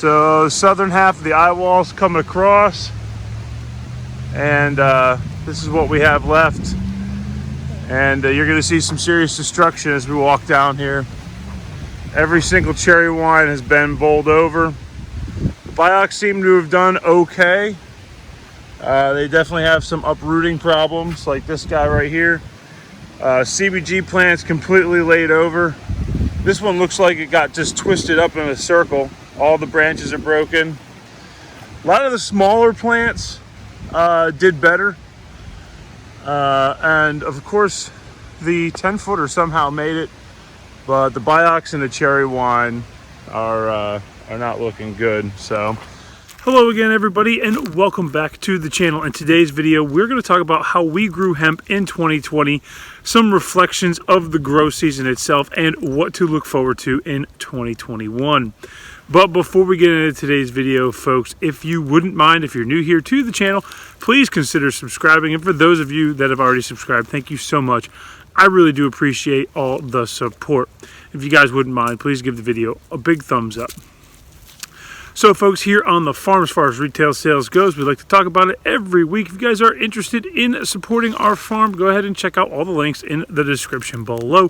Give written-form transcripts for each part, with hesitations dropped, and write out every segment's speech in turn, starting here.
So the southern half of the eye wall's coming across, and this is what we have left. And you're going to see some serious destruction as we walk down here. Every single cherry wine has been bowled over. The Biox seem to have done okay. They definitely have some uprooting problems, like this guy right here. CBG plant's completely laid over. This one looks like it got just twisted up in a circle. All the branches are broken. A lot of the smaller plants did better. And of course, the 10-footer somehow made it, but the Biox and the cherry wine are not looking good. So, hello again, everybody, and welcome back to the channel. In today's video, we're going to talk about how we grew hemp in 2020, some reflections of the grow season itself, and what to look forward to in 2021. But before we get into today's video, folks, if you wouldn't mind, if you're new here to the channel, please consider subscribing. And for those of you that have already subscribed, thank you so much. I really do appreciate all the support. If you guys wouldn't mind, please give the video a big thumbs up. So, folks, here on the farm, as far as retail sales goes, we like to talk about it every week. If you guys are interested in supporting our farm, go ahead and check out all the links in the description below.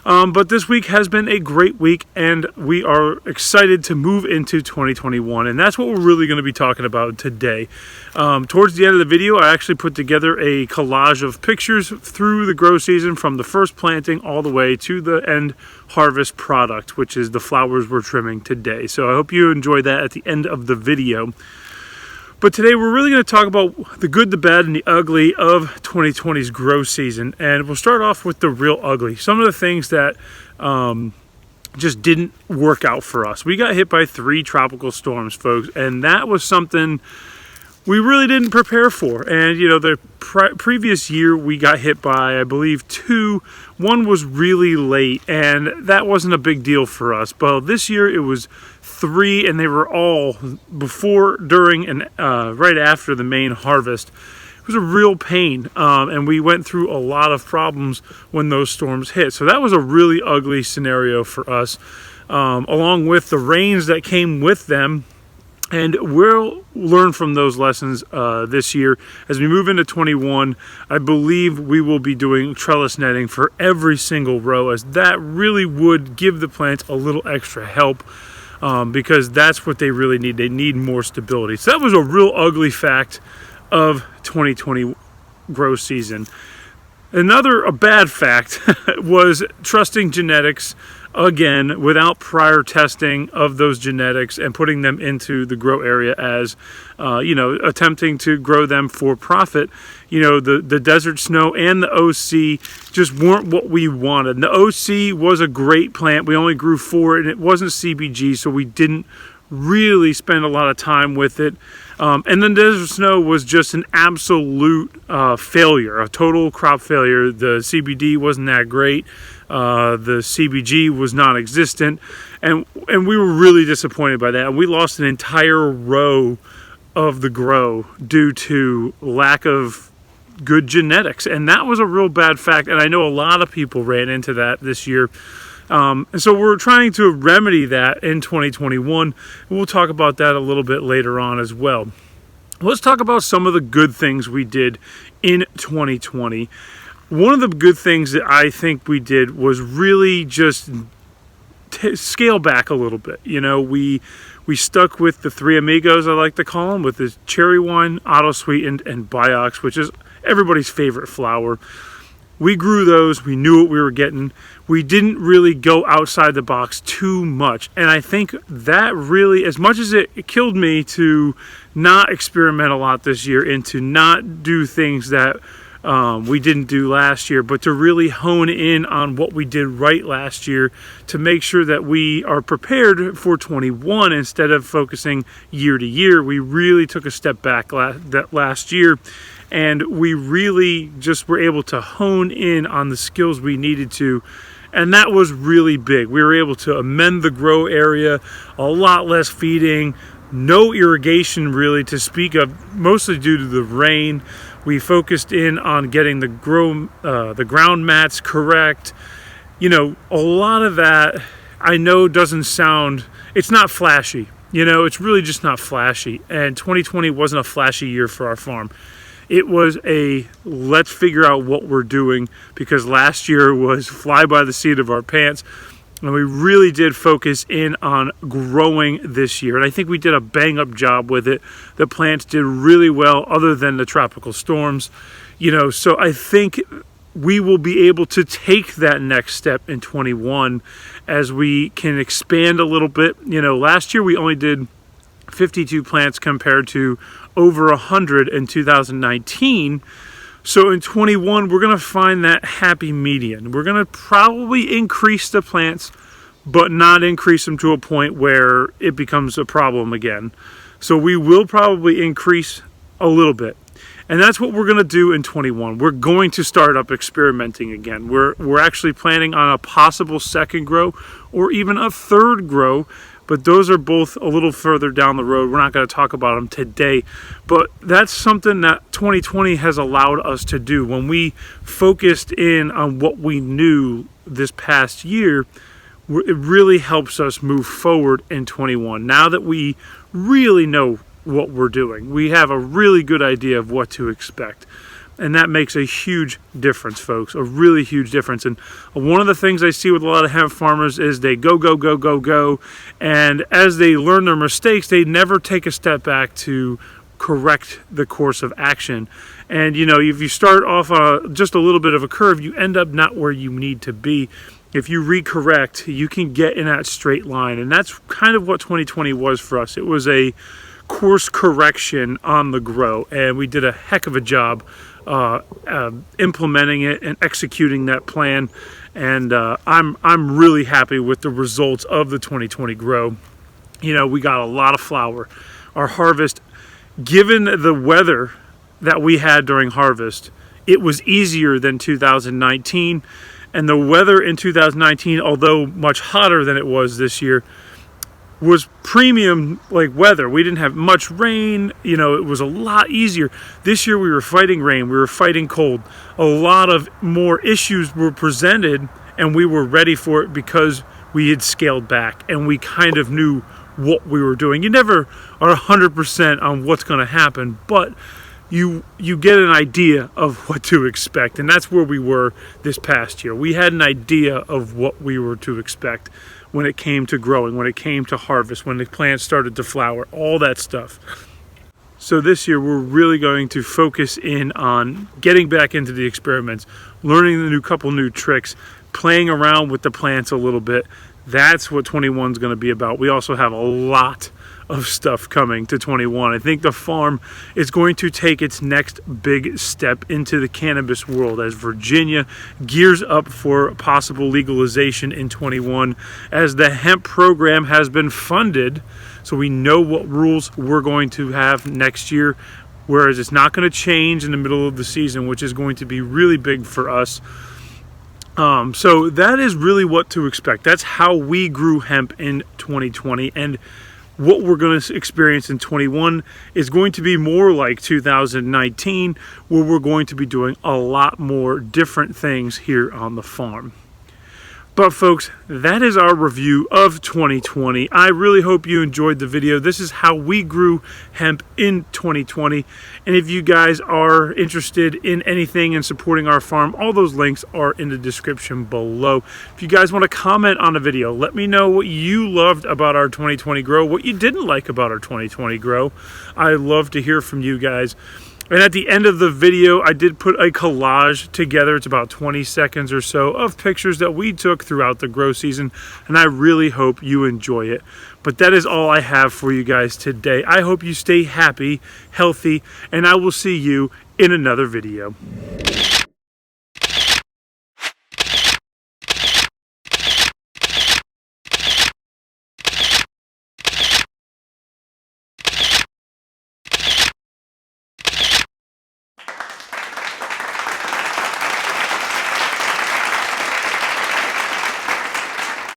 But this week has been a great week, and we are excited to move into 2021, and that's what we're really going to be talking about today. Towards the end of the video, I actually put together a collage of pictures through the grow season, from the first planting all the way to the end harvest product, which is the flowers we're trimming today. So I hope you enjoy that at the end of the video. But today we're really going to talk about the good, the bad, and the ugly of 2020's grow season. And we'll start off with the real ugly. Some of the things that just didn't work out for us. We got hit by 3 tropical storms, folks, and that was something we really didn't prepare for. And, you know, the previous year we got hit by, I believe, 2. One was really late, and that wasn't a big deal for us. But this year it was 3, and they were all before, during, and right after the main harvest. It was a real pain, and we went through a lot of problems when those storms hit. So that was a really ugly scenario for us, along with the rains that came with them. And we'll learn from those lessons this year. As we move into 21, I believe we will be doing trellis netting for every single row, as that really would give the plants a little extra help, because that's what they really need. They need more stability. So that was a real ugly fact of 2020 grow season. A bad fact was trusting genetics again without prior testing of those genetics and putting them into the grow area as attempting to grow them for profit. The desert snow and the OC just weren't what we wanted. And the OC was a great plant. We only grew 4, and it wasn't CBG, so we didn't really spend a lot of time with it. And then desert snow was just an absolute failure, a total crop failure. The CBD wasn't that great. The CBG was non-existent, and we were really disappointed by that. We lost an entire row of the grow due to lack of good genetics, and that was a real bad fact. And I know a lot of people ran into that this year. And so we're trying to remedy that in 2021. And we'll talk about that a little bit later on as well. Let's talk about some of the good things we did in 2020. One of the good things that I think we did was really just scale back a little bit. We stuck with the 3 amigos, I like to call them, with the cherry wine, auto sweetened, and Biox, which is everybody's favorite flower. We grew those. We knew what we were getting. We didn't really go outside the box too much. And I think that really, as much as it killed me to not experiment a lot this year and to not do things that we didn't do last year, but to really hone in on what we did right last year to make sure that we are prepared for 21 instead of focusing year to year. We really took a step back last year, and we really just were able to hone in on the skills we needed to. And that was really big. We were able to amend the grow area, a lot less feeding, no irrigation really to speak of, mostly due to the rain. We focused in on getting the ground mats correct. A lot of that I know doesn't sound, it's not flashy. You know, it's really just not flashy. And 2020 wasn't a flashy year for our farm. It was a let's figure out what we're doing, because last year was fly by the seat of our pants. And we really did focus in on growing this year. And I think we did a bang up job with it. The plants did really well other than the tropical storms. You know, so I think we will be able to take that next step in 21 as we can expand a little bit. You know, last year we only did 52 plants compared to over 100 in 2019. So in 21, we're going to find that happy median. We're going to probably increase the plants, but not increase them to a point where it becomes a problem again. So we will probably increase a little bit. And that's what we're going to do in 21. We're going to start up experimenting again. We're actually planning on a possible second grow or even a third grow. But those are both a little further down the road. We're not going to talk about them today. But that's something that 2020 has allowed us to do. When we focused in on what we knew this past year, it really helps us move forward in 21. Now that we really know what we're doing, we have a really good idea of what to expect. And that makes a huge difference, folks, a really huge difference. And one of the things I see with a lot of hemp farmers is they go, go, go, go, go. And as they learn their mistakes, they never take a step back to correct the course of action. And, you know, if you start off on just a little bit of a curve, you end up not where you need to be. If you recorrect, you can get in that straight line. And that's kind of what 2020 was for us. It was a course correction on the grow. And we did a heck of a job implementing it and executing that plan, and I'm really happy with the results of the 2020 grow. You know, we got a lot of flower. Our harvest, given the weather that we had during harvest, it was easier than 2019, and the weather in 2019, although much hotter than it was this year, was premium like weather. We didn't have much rain, you know, it was a lot easier. This year we were fighting rain, we were fighting cold. A lot of more issues were presented, and we were ready for it because we had scaled back and we kind of knew what we were doing. You never are 100% on what's going to happen, but you get an idea of what to expect, and that's where we were this past year. We had an idea of what we were to expect when it came to growing, when it came to harvest, when the plants started to flower, all that stuff. So this year we're really going to focus in on getting back into the experiments, learning the couple new tricks, playing around with the plants a little bit. That's what 21 is going to be about. We also have a lot of stuff coming to 21. I think the farm is going to take its next big step into the cannabis world as Virginia gears up for possible legalization in 21, as the hemp program has been funded, so we know what rules we're going to have next year, whereas it's not going to change in the middle of the season, which is going to be really big for us. So that is really what to expect. That's how we grew hemp in 2020, and what we're going to experience in 21 is going to be more like 2019, where we're going to be doing a lot more different things here on the farm. But folks, that is our review of 2020. I really hope you enjoyed the video. This is how we grew hemp in 2020. And if you guys are interested in anything and supporting our farm, all those links are in the description below. If you guys want to comment on the video, let me know what you loved about our 2020 grow, what you didn't like about our 2020 grow. I love to hear from you guys. And at the end of the video, I did put a collage together. It's about 20 seconds or so of pictures that we took throughout the grow season, and I really hope you enjoy it. But that is all I have for you guys today. I hope you stay happy, healthy, and I will see you in another video.